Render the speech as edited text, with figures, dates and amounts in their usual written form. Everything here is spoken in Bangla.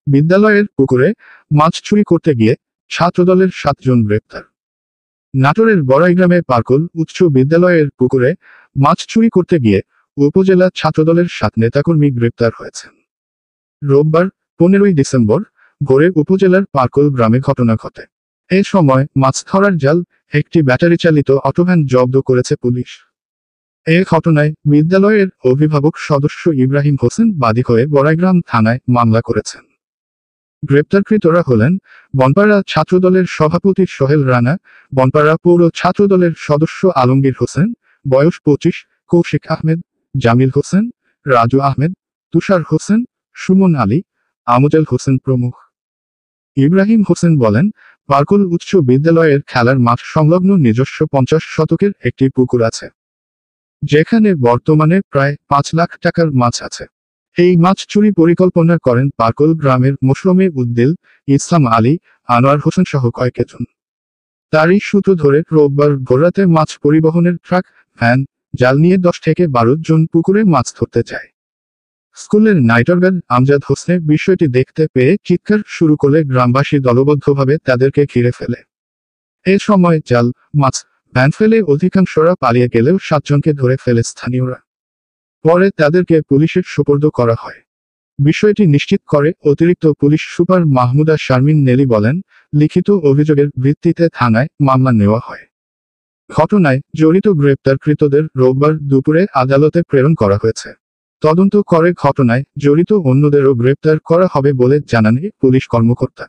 বিদ্যালয়ের পুকুরে মাছ চুরি করতে গিয়ে ছাত্রদলের 7 জন গ্রেপ্তার। নাটোরের বড়াইগ্রামে পার্কল উচ্চ বিদ্যালয়ের পুকুরে মাছ চুরি করতে গিয়ে উপজেলা ছাত্রদলের 7 নেতাকর্মী গ্রেপ্তার হয়েছেন। রোববার 15 ডিসেম্বর ভোরে উপজেলার পার্কল গ্রামে ঘটনা ঘটে। এ সময় মাছ ধরার জাল, একটি ব্যাটারি চালিত অটোভ্যান জব্দ করেছে পুলিশ। এ ঘটনায় বিদ্যালয়ের অভিভাবক সদস্য ইব্রাহিম হোসেন বাদী হয়ে বড়াইগ্রাম থানায় মামলা করেছেন। গ্রেপ্তারকৃতরা হলেন বনপাড়া ছাত্রদলের সভাপতি সোহেল রানা, বনপাড়া পৌর ছাত্রদলের সদস্য আলমগীর হোসেন, বয়স 25, কৌশিক আহমেদ, জামিল হোসেন, রাজু আহমেদ, তুষার হোসেন, সুমন আলী, আমজেল হোসেন প্রমুখ। ইব্রাহিম হোসেন বলেন, পার্কল উচ্চ বিদ্যালয়ের খেলার মাঠ সংলগ্ন নিজস্ব 50 শতকের একটি পুকুর আছে, যেখানে বর্তমানে প্রায় 5 লাখ টাকার মাছ আছে। এই মাছ চুরি পরিকল্পনা করেন পার্কল গ্রামের মোশরমে উদ্দিল, ইসলাম আলী, আনোয়ার হোসেন সহ কয়েকজন। তারই সূত্র ধরে রোববার ভোররাতে মাছ পরিবহনের ট্রাক, ভ্যান, জাল নিয়ে 10 থেকে 12 জন পুকুরে মাছ ধরতে যায়। স্কুলের নাইটর গার্ড আমজাদ হোসনে বিষয়টি দেখতে পেয়ে চিৎকার শুরু করলে গ্রামবাসী দলবদ্ধভাবে তাদেরকে ঘিরে ফেলে। এ সময় জাল, মাছ, ভ্যান ফেলে অধিকাংশরা পালিয়ে গেলেও 7 জনকে ধরে ফেলে স্থানীয়রা। পরে তাদেরকে পুলিশের সোপর্দ করা হয়। বিষয়টি নিশ্চিত করে অতিরিক্ত পুলিশ সুপার মাহমুদা শারমিন নেলি বলেন, লিখিত অভিযোগের ভিত্তিতে থানায় মামলা নেওয়া হয়। ঘটনায় জড়িত গ্রেপ্তারকৃতদের রোববার দুপুরে আদালতে প্রেরণ করা হয়েছে। তদন্ত করে ঘটনায় জড়িত অন্যদেরও গ্রেপ্তার করা হবে বলে জানান পুলিশ কর্মকর্তা।